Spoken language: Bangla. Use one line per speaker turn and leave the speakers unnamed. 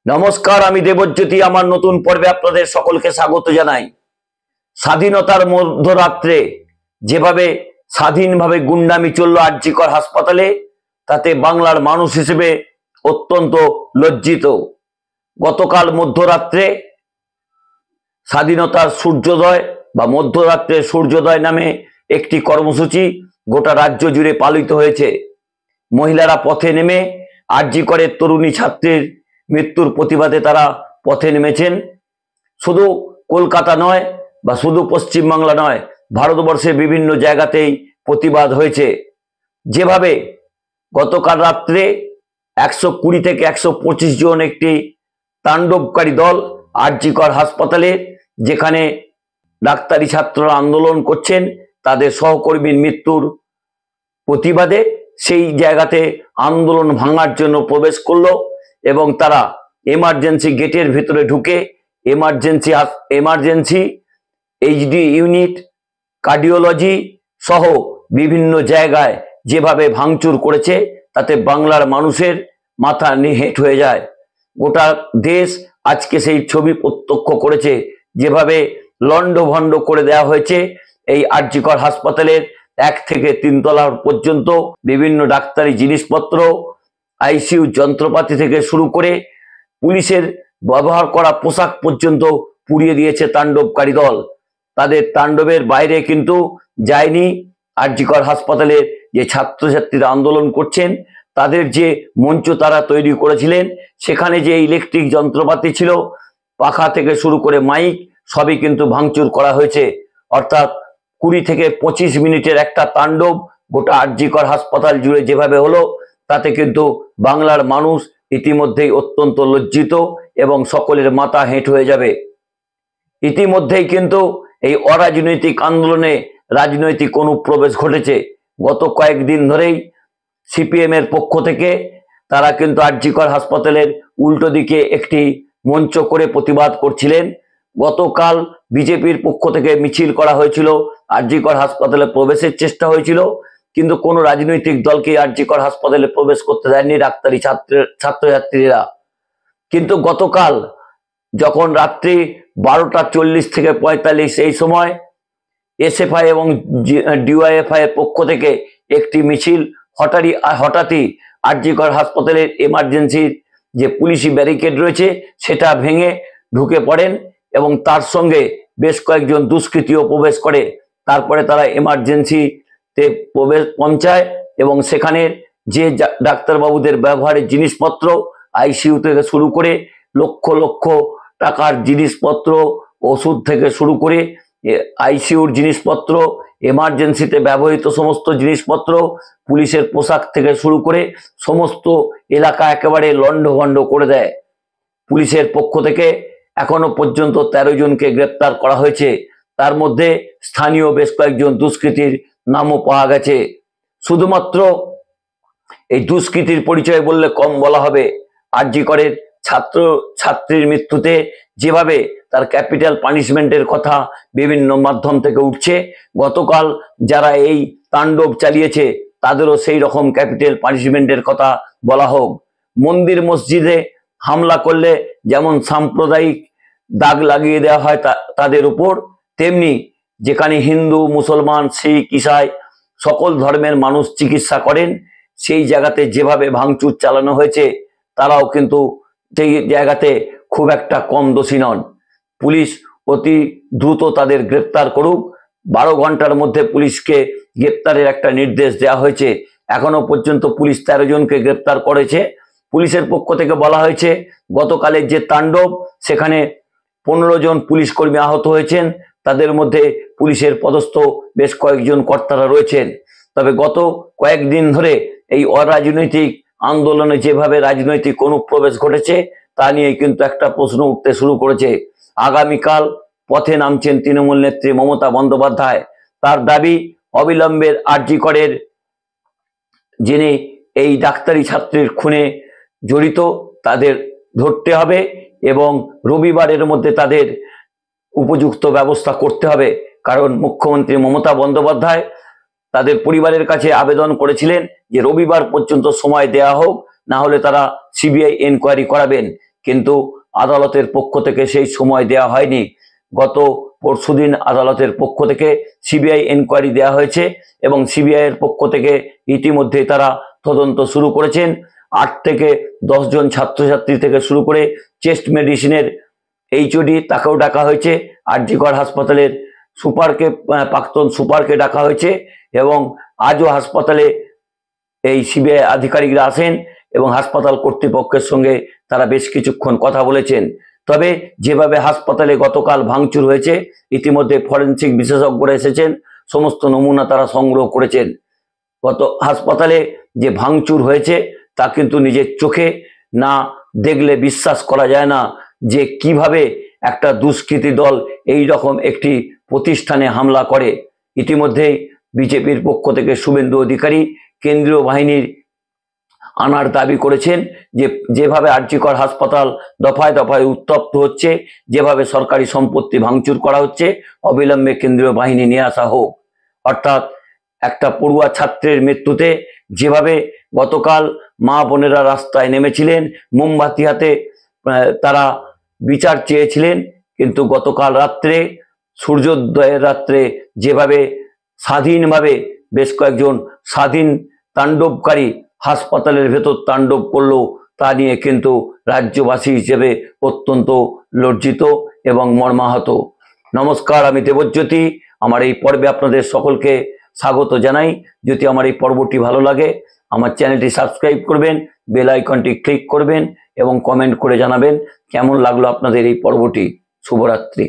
নমস্কার, আমি দেবজ্যোতি। আমার নতুন পর্বে আপনাদের সকলকে স্বাগত জানাই। স্বাধীনতার মধ্যরাত্রে যেভাবে স্বাধীনভাবে গুন্ডামি চলল আরজিকর হাসপাতালে, তাতে বাংলার মানুষ হিসেবে অত্যন্ত লজ্জিত। গতকাল মধ্যরাত্রে স্বাধীনতার সূর্যোদয় বা মধ্যরাত্রে সূর্যোদয় নামে একটি কর্মসূচি গোটা রাজ্য জুড়ে পালিত হয়েছে। মহিলারা পথে নেমে আরজিকরের তরুণী ছাত্রীর মৃত্যুর প্রতিবাদে তারা পথে নেমেছেন। শুধু কলকাতা নয় বা শুধু পশ্চিমবাংলা নয়, ভারতবর্ষের বিভিন্ন জায়গাতেই প্রতিবাদ হয়েছে। যেভাবে গতকাল রাত্রে 120 থেকে 125 জন একটি তাণ্ডবকারী দল আরজিকর হাসপাতালে, যেখানে ডাক্তারি ছাত্ররা আন্দোলন করছেন তাদের সহকর্মীর মৃত্যুর প্রতিবাদে, সেই জায়গাতে আন্দোলন ভাঙার জন্য প্রবেশ করলো এবং তারা এমার্জেন্সি গেটের ভিতরে ঢুকে এমার্জেন্সি এইচডি ইউনিট, কার্ডিওলজি সহ বিভিন্ন জায়গায় যেভাবে ভাঙচুর করেছে, তাতে বাংলার মানুষের মাথা হেঁট হয়ে যায়। গোটা দেশ আজকে সেই ছবি প্রত্যক্ষ করেছে, যেভাবে লণ্ডভণ্ড করে দেওয়া হয়েছে এই আরজিকর হাসপাতালের 1 থেকে 3 তলা পর্যন্ত। বিভিন্ন ডাক্তারি জিনিসপত্র, আইসিইউ যন্ত্রপাতি থেকে শুরু করে পুলিশের ব্যবহার করা পোশাক পর্যন্ত পুড়িয়ে দিয়েছে তাণ্ডবকারী দল। তাদের তাণ্ডবের বাইরে কিন্তু যায়নি আরজিকর হাসপাতালের যে ছাত্রছাত্রীরা আন্দোলন করছেন, তাদের যে মঞ্চ তারা তৈরি করেছিলেন, সেখানে যে ইলেকট্রিক যন্ত্রপাতি ছিল, পাখা থেকে শুরু করে মাইক, সবই কিন্তু ভাঙচুর করা হয়েছে। অর্থাৎ 20 থেকে 25 মিনিটের একটা তাণ্ডব গোটা আরজিকর হাসপাতাল জুড়ে যেভাবে হলো, তাতে কিন্তু বাংলার মানুষ ইতিমধ্যেই অত্যন্ত লজ্জিত এবং সকলের মাথা হেঁট হয়ে যাবে। ইতিমধ্যেই কিন্তু এই অরাজনৈতিক আন্দোলনে রাজনৈতিক অনুপ্রবেশ ঘটেছে। গত কয়েকদিন ধরেই সিপিএম এর পক্ষ থেকে তারা কিন্তু আরজিকর হাসপাতালের উল্টো দিকে একটি মঞ্চ করে প্রতিবাদ করছিলেন। গতকাল বিজেপির পক্ষ থেকে মিছিল করা হয়েছিল, আরজিকর হাসপাতালে প্রবেশের চেষ্টা হয়েছিল, কিন্তু কোনো রাজনৈতিক দলকে আরজিকর হাসপাতালে প্রবেশ করতে দেয়নি ডাক্তারি ছাত্রছাত্রীরা। কিন্তু গতকাল যখন রাত্রি 12:40 থেকে 45 এই সময় এসএফআই এবং ডিওয়াইএফআই এর পক্ষ থেকে একটি মিছিল হঠাৎই আরজিকর হাসপাতালের এমার্জেন্সির যে পুলিশি ব্যারিকেড রয়েছে সেটা ভেঙে ঢুকে পড়েন এবং তার সঙ্গে বেশ কয়েকজন দুষ্কৃতীও প্রবেশ করে। তারপরে তারা এমার্জেন্সিতে পৌঁছায় এবং সেখানে যে ডাক্তারবাবুদের ব্যবহারের জিনিসপত্র, আইসিইউ থেকে শুরু করে লক্ষ লক্ষ টাকার জিনিসপত্র, ওষুধ থেকে শুরু করে আইসিইউর জিনিসপত্র, এমার্জেন্সিতে ব্যবহৃত সমস্ত জিনিসপত্র, পুলিশের পোশাক থেকে শুরু করে সমস্ত এলাকা একেবারে লণ্ডভণ্ড করে দেয়। পুলিশের পক্ষ থেকে এখনো পর্যন্ত 13 জনকে গ্রেপ্তার করা হয়েছে। তার মধ্যে স্থানীয় বেশ কয়েকজন দুষ্কৃতীর নামও পাওয়া গেছে। শুধুমাত্র এই দুষ্কৃতির পরিচয় বললে কম বলা হবে। আরজিকরের ছাত্রীর মৃত্যুতে যেভাবে তার ক্যাপিটাল পানিশমেন্টের কথা বিভিন্ন মাধ্যম থেকে উঠছে, গতকাল যারা এই তাণ্ডব চালিয়েছে তাদেরও সেই রকম ক্যাপিটাল পানিশমেন্টের কথা বলা হোক। মন্দির মসজিদে হামলা করলে যেমন সাম্প্রদায়িক দাগ লাগিয়ে দেওয়া হয় তাদের উপর, তেমনি যেখানে হিন্দু, মুসলমান, শিখ, ইসাই সকল ধর্মের মানুষ চিকিৎসা করেন, সেই জায়গাতে যেভাবে ভাঙচুর চালানো হয়েছে, তারাও কিন্তু সেই জায়গাতে খুব একটা কম দোষী নন। পুলিশ অতি দ্রুত তাদের গ্রেপ্তার করুক। 12 ঘন্টার মধ্যে পুলিশকে গ্রেপ্তারের একটা নির্দেশ দেওয়া হয়েছে। এখনো পর্যন্ত পুলিশ 13 জনকে গ্রেপ্তার করেছে। পুলিশের পক্ষ থেকে বলা হয়েছে গতকালের যে তাণ্ডব, সেখানে 15 জন পুলিশ কর্মী আহত হয়েছেন, তাদের মধ্যে পুলিশের পদস্থ বেশ কয়েকজন কর্তারা রয়েছেন। তবে গত কয়েকদিন ধরে এই অরাজনৈতিক আন্দোলনে যেভাবে রাজনৈতিক অনুপ্রবেশ ঘটেছে তা নিয়ে কিন্তু একটা প্রশ্ন উঠতে শুরু করেছে। আগামীকাল পথে নামছেন তৃণমূল নেত্রী মমতা বন্দ্যোপাধ্যায়। তার দাবি অবিলম্বের আরজি করের যিনি এই ডাক্তারি ছাত্রীর খুনে জড়িত তাদের ধরতে হবে এবং রবিবারের মধ্যে তাদের উপযুক্ত ব্যবস্থা করতে হবে। কারণ মুখ্যমন্ত্রী মমতা বন্দ্যোপাধ্যায় তাদের পরিবারের কাছে আবেদন করেছিলেন যে রবিবার পর্যন্ত সময় দেয়া হোক, না হলে তারা সিবিআই এনকোয়ারি করাবেন, কিন্তু আদালতের পক্ষ থেকে সেই সময় দেয়া হয়নি। গত পরশুদিন আদালতের পক্ষ থেকে সিবিআই এনকোয়ারি দেওয়া হয়েছে এবং সিবিআই এর পক্ষ থেকে ইতিমধ্যে তারা তদন্ত শুরু করেছেন। 8 থেকে 10 জন ছাত্রছাত্রী থেকে শুরু করে চেস্ট মেডিসিনের এইচওডি তাকেও ডাকা হয়েছে, আরজি কর হাসপাতালের সুপারকে প্রাক্তন সুপারকে ডাকা হয়েছে এবং আজও হাসপাতালে এই সিবিআই আধিকারিকরা আসেন এবং হাসপাতাল কর্তৃপক্ষের সঙ্গে তারা বেশ কিছুক্ষণ কথা বলেছেন। তবে যেভাবে হাসপাতালে গতকাল ভাঙচুর হয়েছে, ইতিমধ্যে ফরেনসিক বিশেষজ্ঞরা এসেছেন, সমস্ত নমুনা তারা সংগ্রহ করেছেন। গত হাসপাতালে যে ভাঙচুর হয়েছে তা কিন্তু নিজের চোখে না দেখলে বিশ্বাস করা যায় না যে কিভাবে একটা দুষ্কৃতী দল এই রকম একটি প্রতিষ্ঠানে হামলা করে। ইতিমধ্যেই বিজেপির পক্ষ থেকে শুভেন্দু অধিকারী কেন্দ্রীয় বাহিনীর আনার দাবি করেছেন যে যেভাবে আরজি কর হাসপাতাল দফায় দফায় উত্তপ্ত হচ্ছে, যেভাবে সরকারি সম্পত্তি ভাঙচুর করা হচ্ছে, অবিলম্বে কেন্দ্রীয় বাহিনী নিয়ে আসা হোক। অর্থাৎ একটা পড়ুয়া ছাত্রের মৃত্যুতে যেভাবে গতকাল মা বোনেরা রাস্তায় নেমেছিলেন, মোমবাতি হাতে তারা বিচার চেয়েছিলেন, কিন্তু গতকাল রাত্রে সূর্যোদয়ের রাত্রে যেভাবে স্বাধীনভাবে বেশ কয়েকজন স্বাধীন তাণ্ডবকারী হাসপাতালের ভেতর তাণ্ডব করলো, তা নিয়ে কিন্তু রাজ্যবাসী হিসেবে অত্যন্ত লজ্জিত এবং মর্মাহত। নমস্কার, আমি দেবজ্যোতি। আমার এই পর্বে আপনাদের সকলকে স্বাগত জানাই। যদি আমার এই পর্বটি ভালো লাগে আমার চ্যানেলটি সাবস্ক্রাইব করবেন, বেল আইকনটি ক্লিক করবেন এবং কমেন্ট করে জানাবেন কেমন লাগলো আপনাদের এই পর্বটি। শুভরাত্রি।